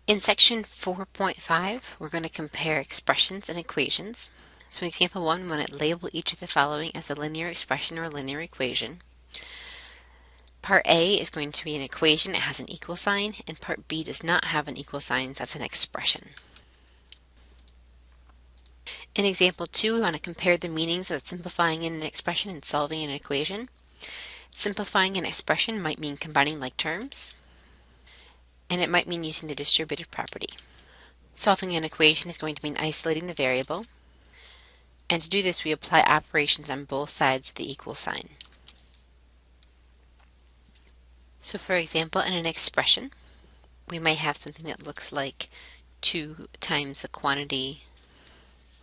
In section 4.5, we're going to compare expressions and equations. So in example 1, we want to label each of the following as a linear expression or a linear equation. Part A is going to be an equation, it has an equal sign, and part B does not have an equal sign, so that's an expression. In example 2, we want to compare the meanings of simplifying in an expression and solving an equation. Simplifying an expression might mean combining like terms, and it might mean using the distributive property. Solving an equation is going to mean isolating the variable, and to do this we apply operations on both sides of the equal sign. So for example, in an expression, we might have something that looks like 2 times the quantity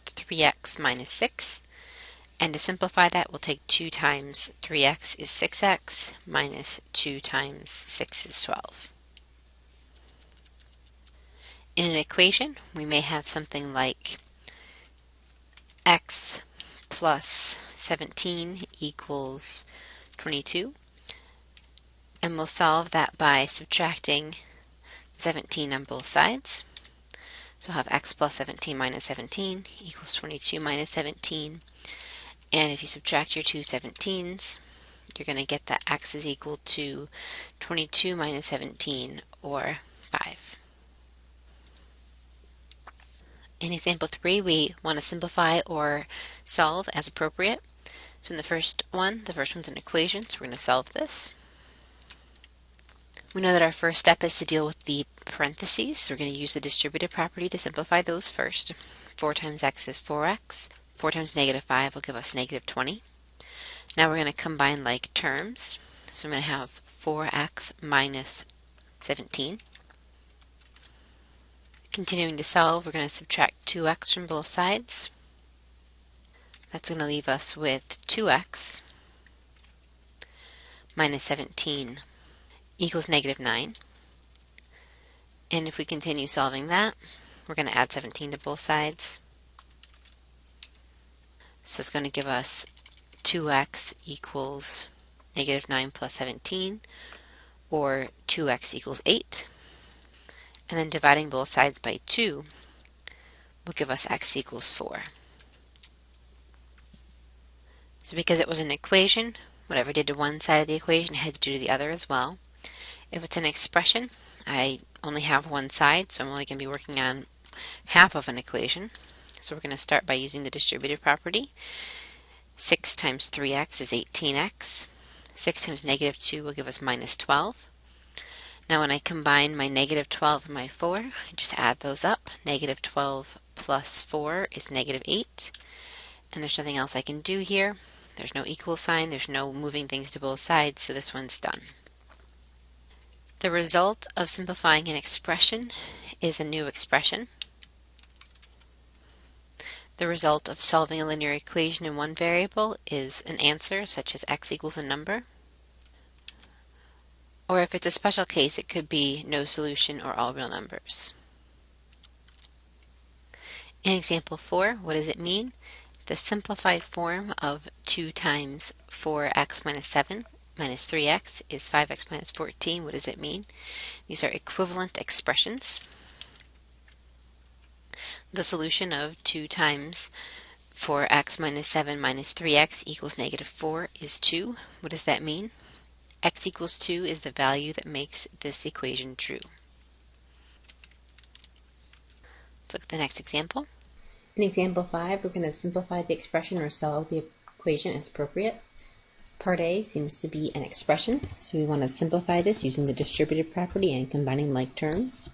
3x minus 6, and to simplify that we'll take 2 times 3x is 6x minus 2 times 6 is 12. In an equation, we may have something like x plus 17 equals 22, and we'll solve that by subtracting 17 on both sides. So we'll have x plus 17 minus 17 equals 22 minus 17, and if you subtract your two 17s, you're going to get that x is equal to 22 minus 17, or 5. In example 3, we want to simplify or solve as appropriate. So in the first one's an equation, so we're going to solve this. We know that our first step is to deal with the parentheses, so we're going to use the distributive property to simplify those first. 4 times x is 4x. 4 times negative 5 will give us negative 20. Now we're going to combine like terms, so I'm going to have 4x minus 17. Continuing to solve, we're going to subtract 2x from both sides. That's going to leave us with 2x minus 17 equals negative 9. And if we continue solving that, we're going to add 17 to both sides. So it's going to give us 2x equals negative 9 plus 17, or 2x equals 8. And then dividing both sides by 2 will give us x equals 4. So because it was an equation, whatever I did to one side of the equation I had to do to the other as well. If it's an expression, I only have one side, so I'm only going to be working on half of an equation. So we're going to start by using the distributive property. 6 times 3x is 18x. 6 times negative 2 will give us minus 12. Now when I combine my negative 12 and my 4, I just add those up. Negative 12 plus 4 is negative 8. And there's nothing else I can do here. There's no equal sign, there's no moving things to both sides, so this one's done. The result of simplifying an expression is a new expression. The result of solving a linear equation in one variable is an answer, such as x equals a number. Or if it's a special case, it could be no solution or all real numbers. In example 4, what does it mean? The simplified form of 2 times 4x minus 7 minus 3x is 5x minus 14. What does it mean? These are equivalent expressions. The solution of 2 times 4x minus 7 minus 3x equals negative 4 is 2. What does that mean? X equals 2 is the value that makes this equation true. Let's look at the next example. In example 5, we're going to simplify the expression or solve the equation as appropriate. Part A seems to be an expression, so we want to simplify this using the distributive property and combining like terms.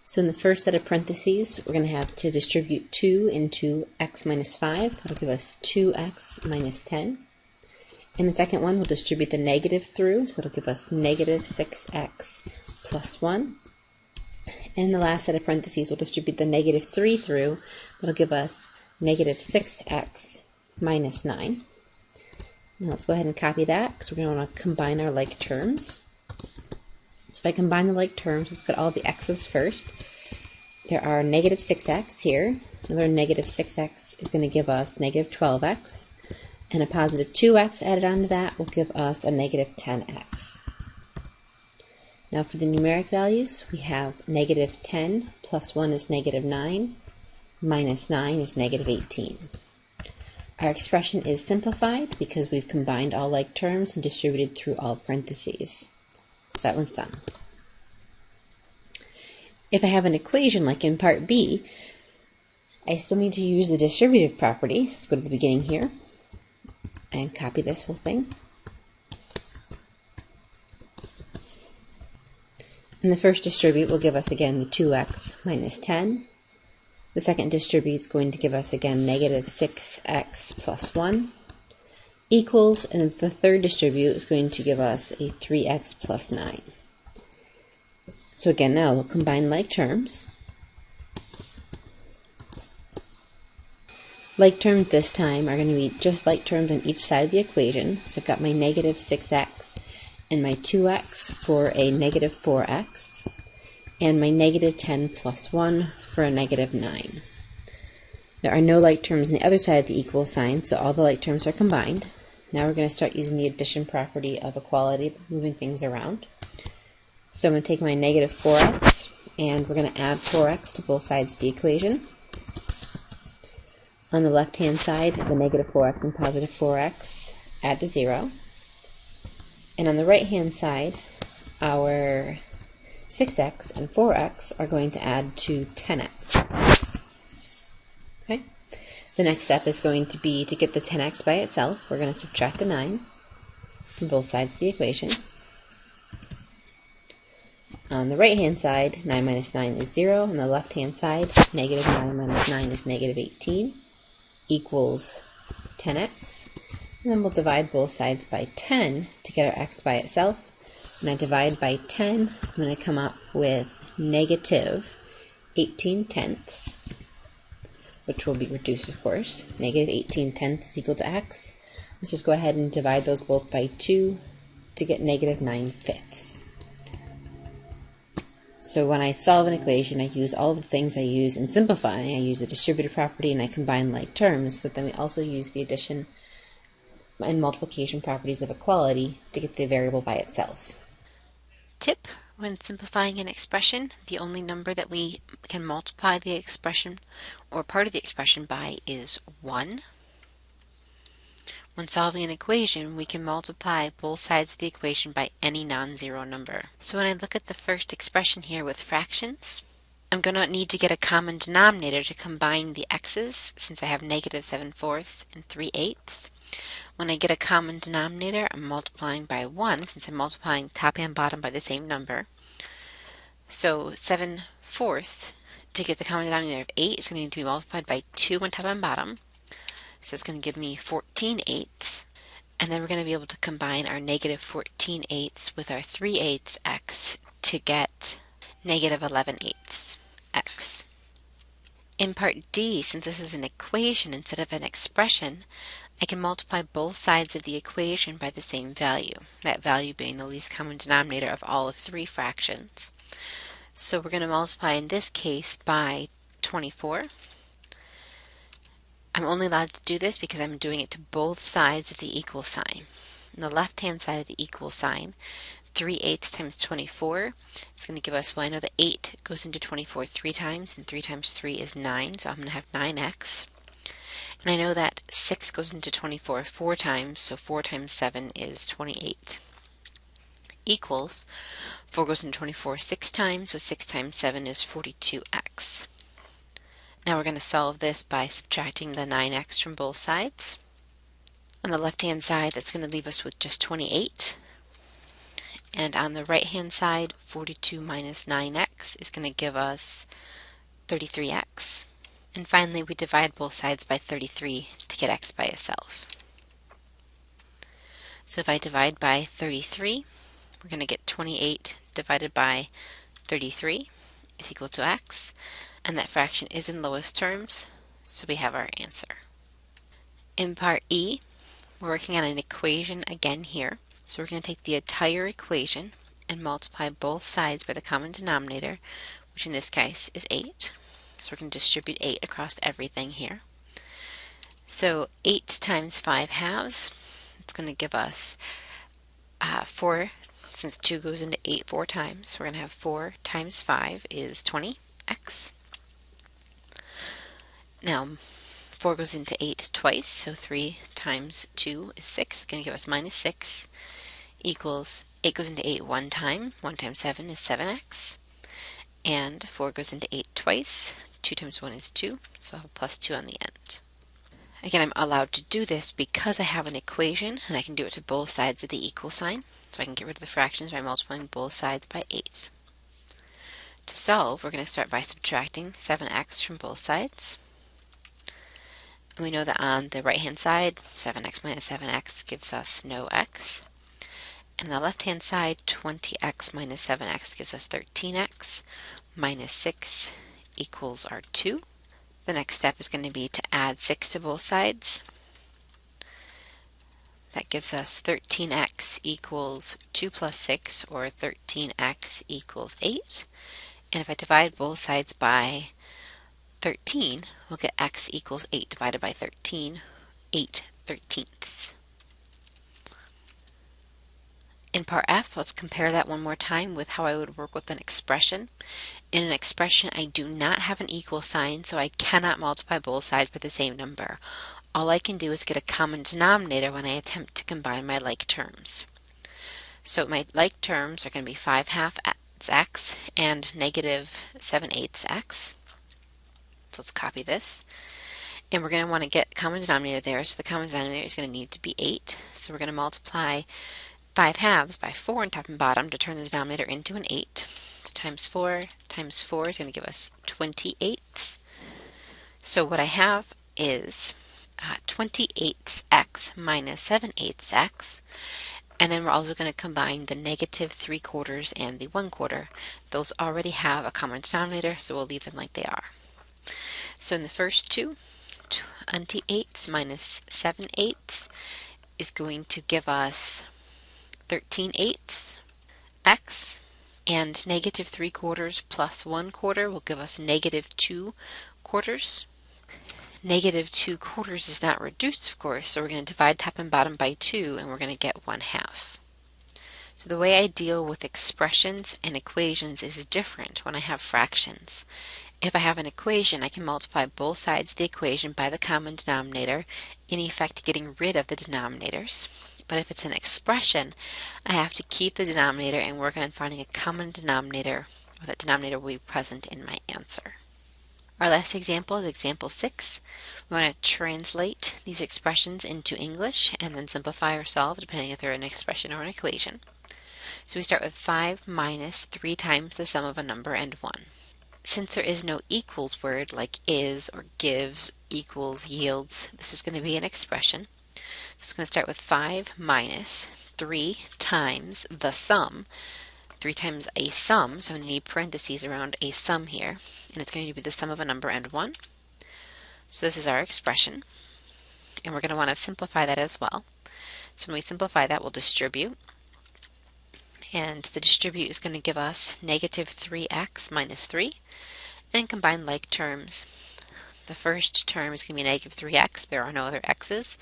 So in the first set of parentheses, we're going to have to distribute 2 into x minus 5. That'll give us 2x minus 10. In the second one, we'll distribute the negative through, so it'll give us negative 6x plus 1. And in the last set of parentheses, we'll distribute the negative 3 through. That'll give us negative 6x minus 9. Now let's go ahead and copy that, because we're going to want to combine our like terms. So if I combine the like terms, let's get all the x's first. There are negative 6x here. Another negative 6x is going to give us negative 12x. And a positive 2x added onto that will give us a negative 10x. Now for the numeric values, we have negative 10 plus 1 is negative 9, minus 9 is negative 18. Our expression is simplified because we've combined all like terms and distributed through all parentheses. So that one's done. If I have an equation like in part B, I still need to use the distributive property. So let's go to the beginning here and copy this whole thing. And the first distribute will give us again the 2x minus 10. The second distribute is going to give us again negative 6x plus 1 equals, and the third distribute is going to give us a 3x plus 9. So again, now we'll combine like terms. Like terms this time are going to be just like terms on each side of the equation. So I've got my negative 6x and my 2x for a negative 4x, and my negative 10 plus 1 for a negative 9. There are no like terms on the other side of the equal sign, so all the like terms are combined. Now we're going to start using the addition property of equality, moving things around. So I'm going to take my negative 4x, and we're going to add 4x to both sides of the equation. On the left-hand side, the negative 4x and positive 4x add to 0. And on the right-hand side, our 6x and 4x are going to add to 10x. Okay. The next step is going to be to get the 10x by itself. We're going to subtract the 9 from both sides of the equation. On the right-hand side, 9 minus 9 is 0. On the left-hand side, negative 9 minus 9 is negative 18 equals 10x. And then we'll divide both sides by 10 to get our x by itself. When I divide by 10, I'm going to come up with negative 18 tenths, which will be reduced, of course. Negative 18 tenths is equal to x. Let's just go ahead and divide those both by 2 to get negative 9 fifths. So when I solve an equation, I use all of the things I use in simplifying. I use the distributive property and I combine like terms, but then we also use the addition and multiplication properties of equality to get the variable by itself. Tip: when simplifying an expression, the only number that we can multiply the expression or part of the expression by is 1. When solving an equation, we can multiply both sides of the equation by any non-zero number. So when I look at the first expression here with fractions, I'm going to need to get a common denominator to combine the x's, since I have negative 7/4 and 3/8. When I get a common denominator, I'm multiplying by 1, since I'm multiplying top and bottom by the same number. So 7/4, to get the common denominator of 8, is going to need to be multiplied by 2 on top and bottom. So it's going to give me 14/8. And then we're going to be able to combine our negative 14/8 with our 3/8 x to get negative 11/8 x. In part D, since this is an equation instead of an expression, I can multiply both sides of the equation by the same value, that value being the least common denominator of all of 3 fractions. So we're going to multiply in this case by 24. I'm only allowed to do this because I'm doing it to both sides of the equal sign. On the left-hand side of the equal sign, 3/8 times 24 is going to give us, well, I know that 8 goes into 24 3 times, and 3 times 3 is 9, so I'm going to have 9x. And I know that 6 goes into 24 4 times, so 4 times 7 is 28. Equals, 4 goes into 24 6 times, so 6 times 7 is 42x. Now we're going to solve this by subtracting the 9x from both sides. On the left-hand side, that's going to leave us with just 28. And on the right-hand side, 42 minus 9x is going to give us 33x. And finally, we divide both sides by 33 to get x by itself. So if I divide by 33, we're going to get 28 divided by 33 is equal to x. And that fraction is in lowest terms, so we have our answer. In part E, we're working on an equation again here. So we're going to take the entire equation and multiply both sides by the common denominator, which in this case is 8. So we're going to distribute 8 across everything here. So 8 times 5 halves, it's going to give us 4 since 2 goes into 8 4 times, we're going to have 4 times 5 is 20x. Now, 4 goes into 8 twice, so 3 times 2 is 6. Going to give us minus 6 equals 8 goes into 8 one time. 1 times 7 is 7x. And 4 goes into 8 twice. 2 times 1 is 2, so I'll have plus 2 on the end. Again, I'm allowed to do this because I have an equation, and I can do it to both sides of the equal sign. So I can get rid of the fractions by multiplying both sides by 8. To solve, we're going to start by subtracting 7x from both sides. And we know that on the right-hand side, 7x minus 7x gives us no x. And on the left-hand side, 20x minus 7x gives us 13x. Minus 6 equals our 2. The next step is going to be to add 6 to both sides. That gives us 13x equals 2 plus 6, or 13x equals 8. And if I divide both sides by 13, we'll get x equals 8 divided by 13, 8 thirteenths. In part F, let's compare that one more time with how I would work with an expression. In an expression, I do not have an equal sign, so I cannot multiply both sides by the same number. All I can do is get a common denominator when I attempt to combine my like terms. So my like terms are going to be 5/2 x and negative 7/8 x. So let's copy this. And we're going to want to get common denominator there, so the common denominator is going to need to be 8. So we're going to multiply 5/2 by 4 on top and bottom to turn the denominator into an 8. So times 4 is going to give us 28ths. So what I have is 28x minus 7/8x. And then we're also going to combine the negative 3/4 and the 1/4. Those already have a common denominator, so we'll leave them like they are. So in the first two, 28 minus 7/8 is going to give us 13/8 x, and negative 3/4 plus 1/4 will give us negative 2/4. Negative 2/4 is not reduced, of course, so we're going to divide top and bottom by 2, and we're going to get 1/2. So the way I deal with expressions and equations is different when I have fractions. If I have an equation, I can multiply both sides of the equation by the common denominator, in effect getting rid of the denominators. But if it's an expression, I have to keep the denominator and work on finding a common denominator, or that denominator will be present in my answer. Our last example is example 6. We want to translate these expressions into English and then simplify or solve depending if they're an expression or an equation. So we start with 5 minus 3 times the sum of a number and 1. Since there is no equals word like is or gives, equals, yields, this is going to be an expression. So it's going to start with 5 minus 3 times the sum. 3 times a sum, so I'm going to need parentheses around a sum here, and it's going to be the sum of a number and 1. So this is our expression, and we're going to want to simplify that as well. So when we simplify that, we'll distribute, and the distribute is going to give us negative 3x minus 3, and combine like terms. The first term is going to be negative 3x, there are no other x's,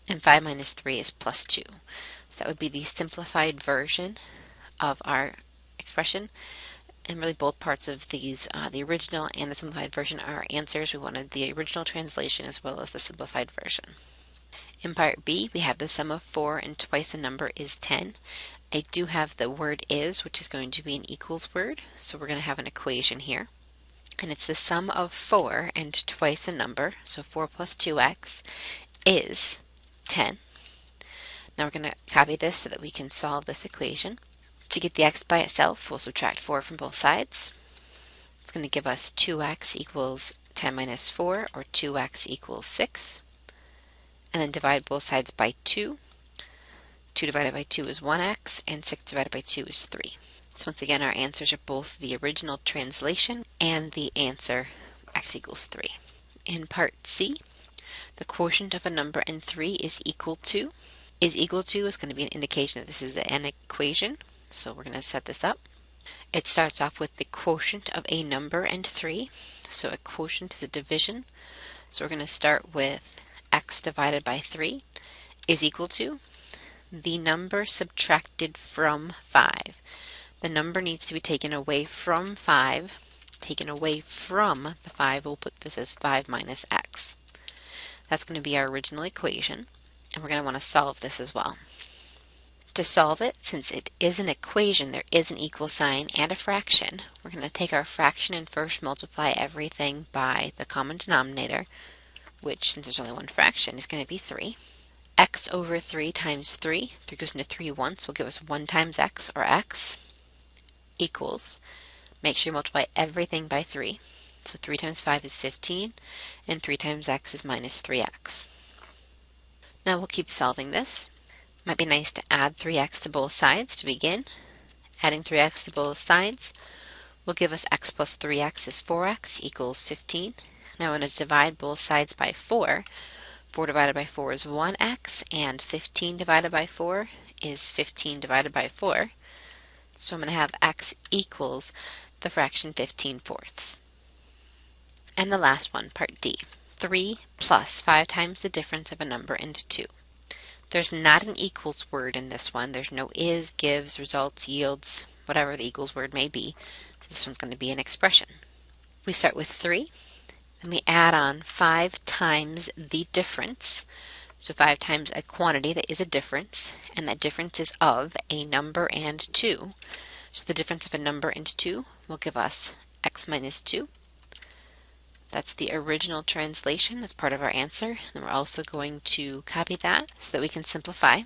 and 5 minus 3 is plus 2. So that would be the simplified version of our expression, and really both parts of these, the original and the simplified version, are our answers. We wanted the original translation as well as the simplified version. In part B, we have the sum of 4 and twice a number is 10. I do have the word is, which is going to be an equals word, so we're going to have an equation here. And it's the sum of 4 and twice a number, so 4 plus 2x is 10. Now we're going to copy this so that we can solve this equation. To get the x by itself, we'll subtract 4 from both sides. It's going to give us 2x equals 10 minus 4, or 2x equals 6. And then divide both sides by 2. 2 divided by 2 is 1x, and 6 divided by 2 is 3. So once again, our answers are both the original translation and the answer, x equals 3. In part C, the quotient of a number and 3 is equal to. Is equal to is going to be an indication that this is an equation. So we're going to set this up. It starts off with the quotient of a number and 3. So a quotient is a division. So we're going to start with x divided by 3 is equal to. the number subtracted from 5. The number needs to be taken away from 5. Taken away from the 5, we'll put this as 5 minus x. That's going to be our original equation, and we're going to want to solve this as well. To solve it, since it is an equation, there is an equal sign and a fraction. We're going to take our fraction and first multiply everything by the common denominator, which, since there's only one fraction, is going to be 3. X over 3 times 3, 3 goes into 3 once, will give us 1 times x, or x, equals, make sure you multiply everything by 3. So 3 times 5 is 15, and 3 times x is minus 3x. Now we'll keep solving this. Might be nice to add 3x to both sides to begin. Adding 3x to both sides will give us x plus 3x is 4x equals 15. Now I'm going to divide both sides by 4. 4 divided by 4 is 1x, and 15 divided by 4 is 15 divided by 4. So I'm going to have x equals the fraction 15/4. And the last one, part D. 3 plus 5 times the difference of a number and 2. There's not an equals word in this one. There's no is, gives, results, yields, whatever the equals word may be. So this one's going to be an expression. We start with 3, then we add on 5 times the difference. So 5 times a quantity that is a difference, and that difference is of a number and 2. So the difference of a number and 2 will give us x minus 2. That's the original translation. That's part of our answer. And we're also going to copy that so that we can simplify.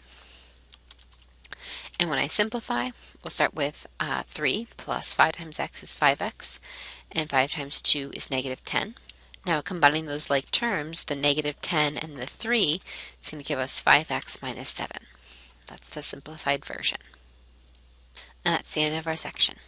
And when I simplify, we'll start with 3 plus 5 times x is 5x, and 5 times 2 is negative 10. Now combining those like terms, the negative 10 and the 3, it's going to give us 5x minus 7. That's the simplified version. And that's the end of our section.